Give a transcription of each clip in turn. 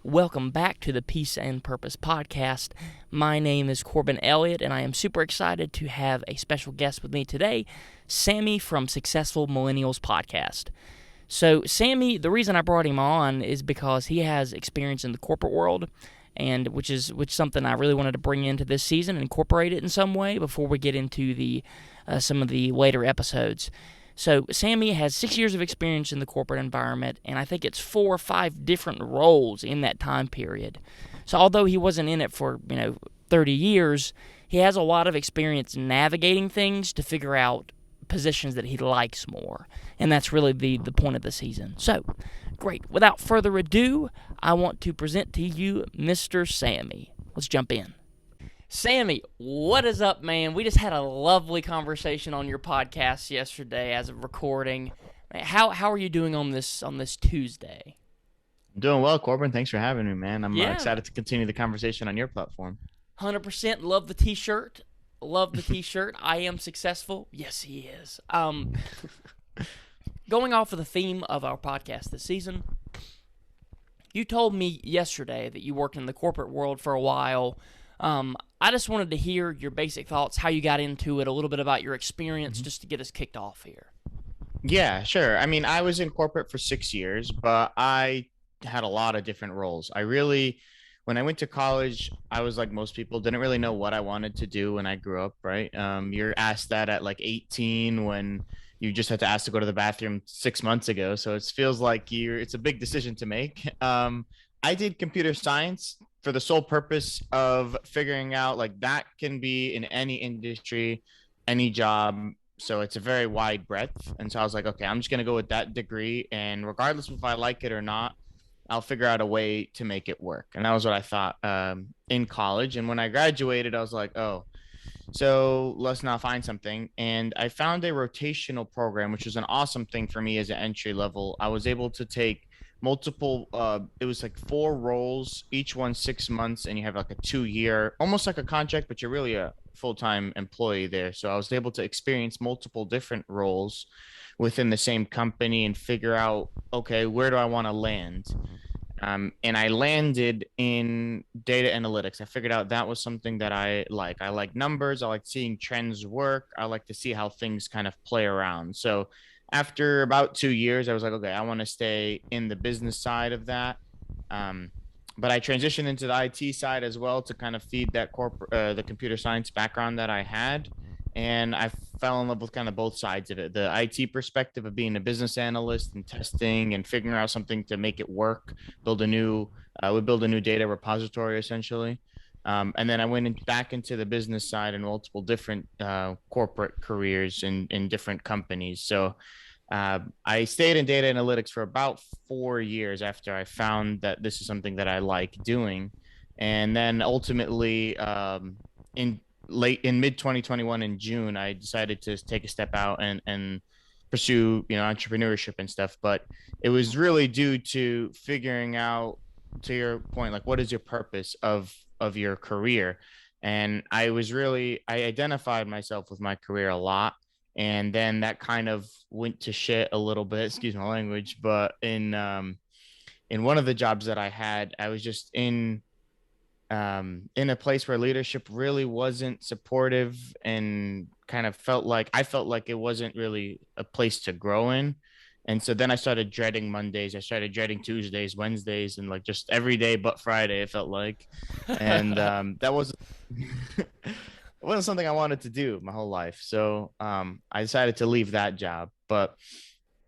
Welcome back to the Peace and Purpose podcast. My name is Corbin Elliott, and I am super excited to have a special guest with me today, Sammy from Successful Millennials Podcast. So, Sammy, the reason I brought him on is because he has experience in the corporate world, and which something I really wanted to bring into this season and incorporate it in some way before we get into the some of the later episodes. So Sammy has 6 years of experience in the corporate environment, and I think it's 4 or 5 different roles in that time period. So although he wasn't in it for 30 years, he has a lot of experience navigating things to figure out positions that he likes more, and that's really the point of the season. So, great. Without further ado, I want to present to you Mr. Sammy. Let's jump in. Sammy, what is up, man? We just had a lovely conversation on your podcast yesterday as of recording. How are you doing on this Tuesday? I'm doing well, Corbin. Thanks for having me, man. I'm excited to continue the conversation on your platform. 100%. Love the t-shirt. I am successful. Yes, he is. Going off of the theme of our podcast this season, you told me yesterday that you worked in the corporate world for a while. I just wanted to hear your basic thoughts, how you got into it, a little bit about your experience, just to get us kicked off here. Yeah, sure. I mean, I was in corporate for 6 years, but I had a lot of different roles. When I went to college, I was like most people, didn't really know what I wanted to do when I grew up, right? You're asked that at like 18 when you just had to ask to go to the bathroom 6 months ago. So it feels like it's a big decision to make. I did computer science for the sole purpose of figuring out like that can be in any industry, any job. So it's a very wide breadth. And so I was like, okay, I'm just going to go with that degree. And regardless of if I like it or not, I'll figure out a way to make it work. And that was what I thought in college. And when I graduated, I was like, oh, so let's now find something. And I found a rotational program, which was an awesome thing for me as an entry level. I was able to take multiple it was like 4 roles, each one 6 months, and you have like a 2-year, almost like a contract, but you're really a full-time employee there. So I was able to experience multiple different roles within the same company and figure out, okay, where do I want to land? And I landed in data analytics. I figured out that was something that I like numbers. I like seeing trends work. I like to see how things kind of play around. So after about 2 years, I was like, okay, I want to stay in the business side of that. But I transitioned into the IT side as well to kind of feed that the computer science background that I had. And I fell in love with kind of both sides of it. The IT perspective of being a business analyst and testing and figuring out something to make it work, we build a new data repository essentially. And then I went back into the business side in multiple different corporate careers in different companies. So I stayed in data analytics for about 4 years after I found that this is something that I like doing. And then ultimately in mid 2021 in June, I decided to take a step out and pursue, entrepreneurship and stuff. But it was really due to figuring out, to your point, like, what is your purpose of your career? And I identified myself with my career a lot. And then that kind of went to shit a little bit, excuse my language. But in one of the jobs that I had, I was just in a place where leadership really wasn't supportive and kind of felt like it wasn't really a place to grow in. And so then I started dreading Mondays. I started dreading Tuesdays, Wednesdays, and like just every day but Friday, it felt like. And that was it wasn't something I wanted to do my whole life. So I decided to leave that job. But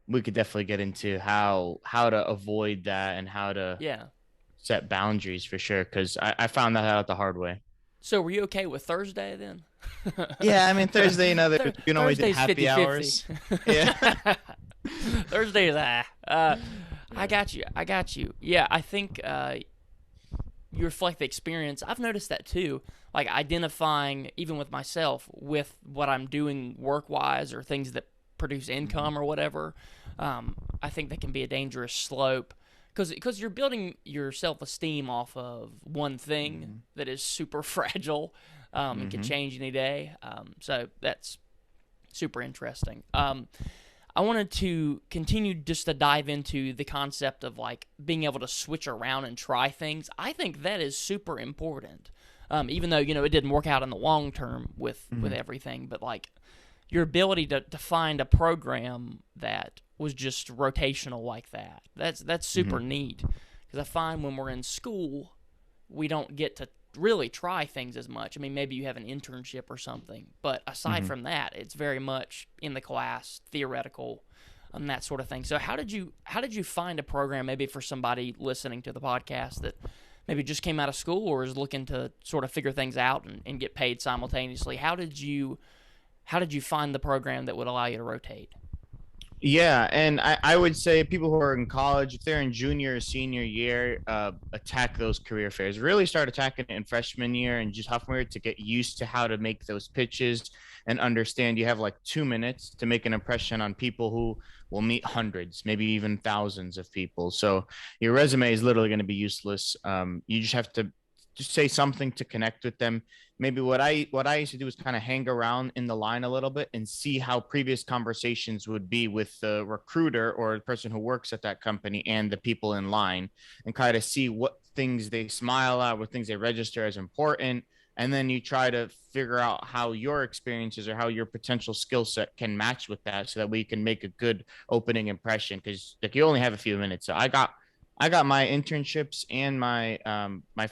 we could definitely get into how to avoid that and how to set boundaries for sure, because I found that out the hard way. So were you okay with Thursday then? Yeah, I mean, Thursday, you can only do happy 50-50. hours. Yeah. Thursday is I got you. Yeah, I think you reflect the experience. I've noticed that too, like identifying even with myself with what I'm doing work-wise or things that produce income or whatever. I think that can be a dangerous slope. Because you're building your self-esteem off of one thing that is super fragile and can change any day. So that's super interesting. I wanted to continue just to dive into the concept of like being able to switch around and try things. I think that is super important. Even though, it didn't work out in the long term with everything, but like your ability to find a program that was just rotational like that. That's super neat, because I find when we're in school, we don't get to really try things as much. I mean, maybe you have an internship or something, but aside from that, it's very much in the class, theoretical, and that sort of thing. So how did you find a program maybe for somebody listening to the podcast that maybe just came out of school or is looking to sort of figure things out and get paid simultaneously? How did you find the program that would allow you to rotate? Yeah, and I would say people who are in college, if they're in junior or senior year, attack those career fairs. Really start attacking it in freshman year and just sophomore year to get used to how to make those pitches and understand you have like 2 minutes to make an impression on people who will meet hundreds, maybe even thousands of people. So your resume is literally going to be useless. You just have to just say something to connect with them. Maybe what I used to do is kind of hang around in the line a little bit and see how previous conversations would be with the recruiter or the person who works at that company and the people in line, and kind of see what things they smile at, what things they register as important. And then you try to figure out how your experiences or how your potential skill set can match with that, so that we can make a good opening impression, because like you only have a few minutes. So I got my internships and my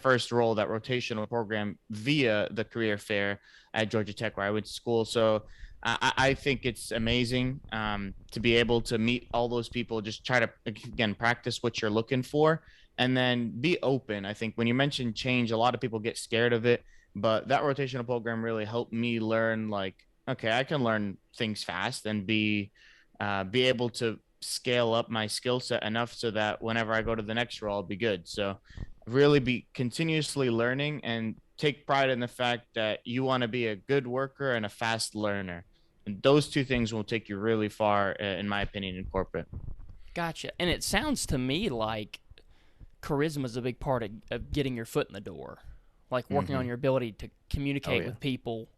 first role, that rotational program, via the career fair at Georgia Tech, where I went to school. So I think it's amazing to be able to meet all those people. Just try to, again, practice what you're looking for, and then be open. I think when you mention change, a lot of people get scared of it, but that rotational program really helped me learn, like, okay, I can learn things fast and be able to scale up my skill set enough so that whenever I go to the next role, I'll be good. So really be continuously learning, and take pride in the fact that you want to be a good worker and a fast learner. And those two things will take you really far, in my opinion, in corporate. Gotcha. And it sounds to me like charisma is a big part of getting your foot in the door, like working on your ability to communicate with people,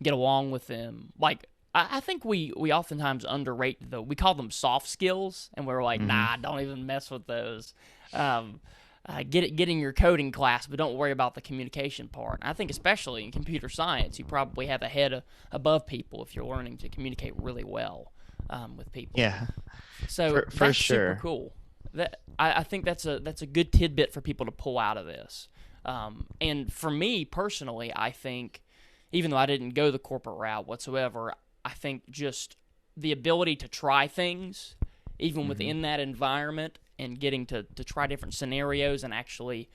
get along with them. Like, I think we oftentimes underrate we call them soft skills, and we're like, nah, don't even mess with those. Get in your coding class, but don't worry about the communication part. And I think especially in computer science, you probably have a head above people if you're learning to communicate really well with people. Yeah, So for that's sure. super cool. I think that's a good tidbit for people to pull out of this. And for me personally, I think, even though I didn't go the corporate route whatsoever, I think just the ability to try things, even within that environment, and getting to try different scenarios and actually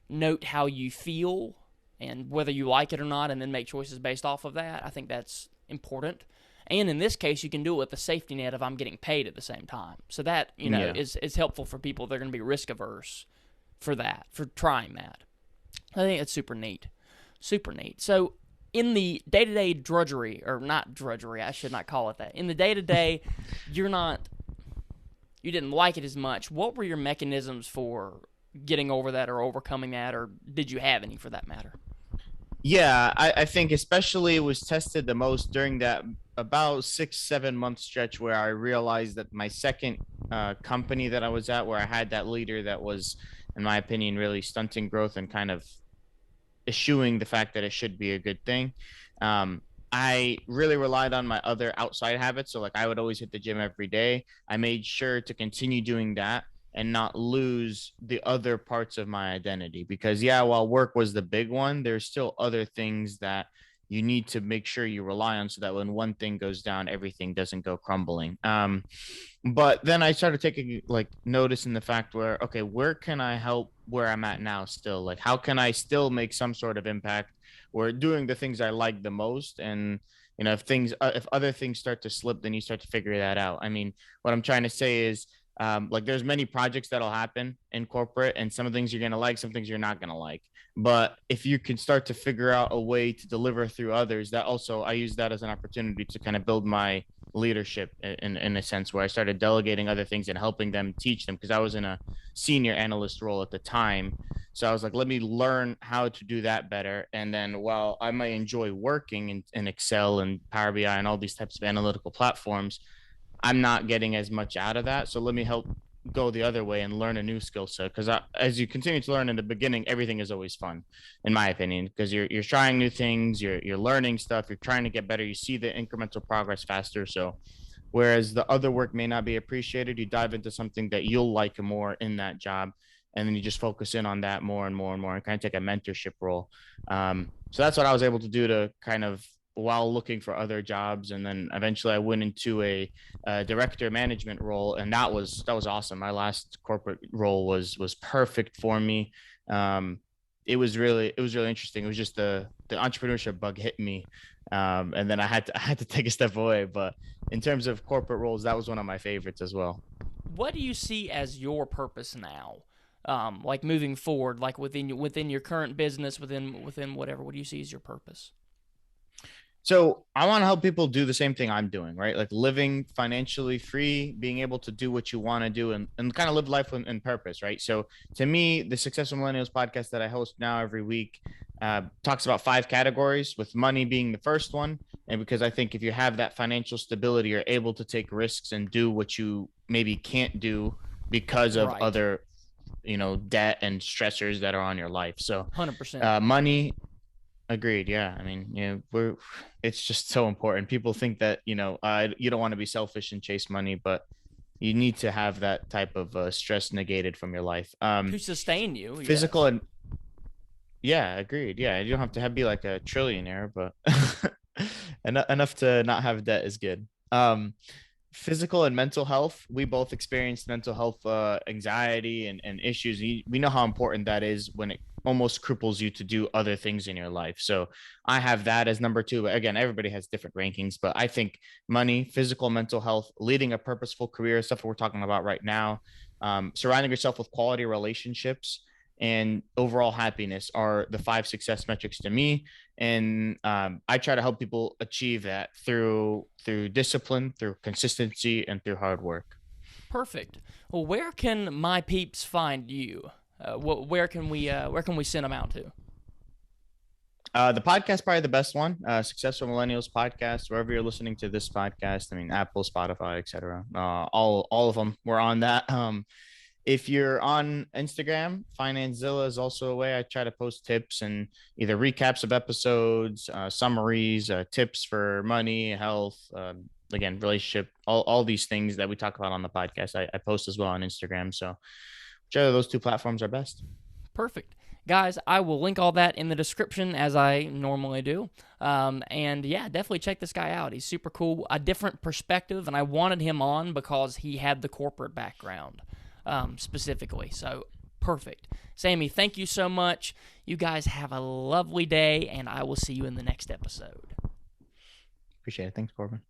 note how you feel and whether you like it or not, and then make choices based off of that. I think that's important. And in this case, you can do it with the safety net of I'm getting paid at the same time. So that, is helpful for people that are going to be risk averse for trying that. I think it's super neat. Super neat. So in the day-to-day drudgery, or not drudgery, I should not call it that. In the day-to-day, you didn't like it as much. What were your mechanisms for getting over that or overcoming that, or did you have any for that matter? Yeah, I think especially it was tested the most during that about 6-7 month stretch where I realized that my second company that I was at, where I had that leader that was, in my opinion, really stunting growth and kind of eschewing the fact that it should be a good thing. I really relied on my other outside habits. So, like, I would always hit the gym every day. I made sure to continue doing that and not lose the other parts of my identity, because, yeah, while work was the big one, there's still other things that you need to make sure you rely on, so that when one thing goes down, everything doesn't go crumbling. But then I started taking, like, notice in the fact where, okay, where can I help where I'm at now still? Like, how can I still make some sort of impact, or doing the things I like the most? And, if other things start to slip, then you start to figure that out. I mean, what I'm trying to say is, like, there's many projects that'll happen in corporate, and some things you're going to like, some things you're not going to like. But if you can start to figure out a way to deliver through others, that also, I use that as an opportunity to kind of build my leadership in a sense, where I started delegating other things and helping them teach them, because I was in a senior analyst role at the time. So I was like, let me learn how to do that better. And then, while I might enjoy working in Excel and Power BI and all these types of analytical platforms, I'm not getting as much out of that. So let me help go the other way and learn a new skill set. Because as you continue to learn in the beginning, everything is always fun, in my opinion. Because you're trying new things, you're learning stuff, you're trying to get better. You see the incremental progress faster. So whereas the other work may not be appreciated, you dive into something that you'll like more in that job, and then you just focus in on that more and more and more, and kind of take a mentorship role. So that's what I was able to do to kind of while looking for other jobs, and then eventually I went into a director management role, and that was awesome. My last corporate role was perfect for me. Um, it was really interesting. It was just the entrepreneurship bug hit me, and then I had to take a step away. But in terms of corporate roles, that was one of my favorites as well. What do you see as your purpose now? Like moving forward, like within your current business, within whatever. What do you see as your purpose? So I want to help people do the same thing I'm doing, right? Like living financially free, being able to do what you want to do, and kind of live life in purpose, right? So to me, the Successful Millennials podcast that I host now every week talks about 5 categories, with money being the first one. And because I think if you have that financial stability, you're able to take risks and do what you maybe can't do because of Right. other, debt and stressors that are on your life. So 100%. money. Agreed. Yeah. I mean, it's just so important. People think that, you don't want to be selfish and chase money, but you need to have that type of stress negated from your life. To sustain you, Physical yes. and yeah, agreed. Yeah. You don't have to be like a trillionaire, but enough to not have debt is good. Physical and mental health. We both experienced mental health anxiety and issues. We know how important that is when it almost cripples you to do other things in your life. So I have that as number 2. But again, everybody has different rankings, but I think money, physical, mental health, leading a purposeful career, stuff we're talking about right now, surrounding yourself with quality relationships, and overall happiness are the 5 success metrics to me. And I try to help people achieve that through discipline, through consistency, and through hard work. Perfect. Well, where can my peeps find you? Where can we send them out to? The podcast probably the best one. Successful Millennials Podcast, wherever you're listening to this podcast. I mean, Apple, Spotify, etc. All of them. We're on that. If you're on Instagram, FinanceZilla is also a way. I try to post tips and either recaps of episodes, summaries, tips for money, health, again, relationship, all these things that we talk about on the podcast. I post as well on Instagram. So whichever of those 2 platforms are best. Perfect. Guys, I will link all that in the description as I normally do. And yeah, definitely check this guy out. He's super cool, a different perspective, and I wanted him on because he had the corporate background specifically. So perfect. Sammy, thank you so much. You guys have a lovely day, and I will see you in the next episode. Appreciate it. Thanks, Corbin.